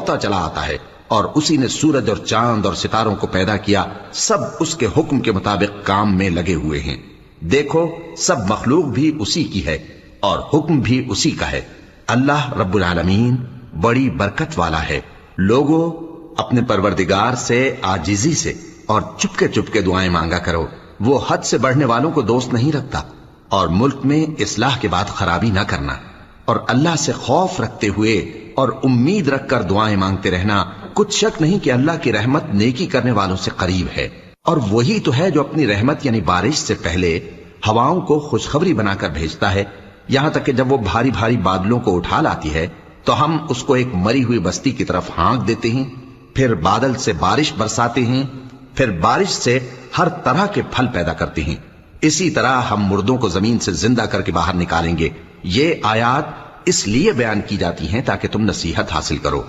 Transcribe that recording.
दौड़ता चला आता है, और उसी ने सूरज और चांद और सितारों को पैदा किया, सब उसके हुक्म के मुताबिक काम में लगे हुए हैं। देखो, सब मखलूक भी उसी की है और हुक्म भी उसी का है। अल्लाह रब्बुल आलमीन बड़ी बरकत वाला है। लोगों, अपने परवरदिगार से आजिजी से और चुपके चुपके दुआएं मांगा करो। वो हद से बढ़ने वालों को दोस्त नहीं रखता। और मुल्क में इस्लाह के बाद खराबी ना करना, और अल्लाह से खौफ रखते हुए और उम्मीद रखकर दुआएं मांगते रहना। कुछ शक नहीं कि अल्लाह की रहमत नेकी करने वालों से करीब है। और वही तो है जो अपनी रहमत यानी बारिश से पहले हवाओं को खुशखबरी बनाकर भेजता है, यहां तक कि जब वो भारी भारी बादलों को उठा लाती है तो हम उसको एक मरी हुई बस्ती की तरफ हाँक देते हैं। फिर बादल से बारिश बरसाते हैं, फिर बारिश से हर तरह के फल पैदा करते हैं। इसी तरह हम मुर्दों को जमीन से जिंदा करके बाहर निकालेंगे। ये आयात इसलिए बयान की जाती हैं ताकि तुम नसीहत हासिल करो।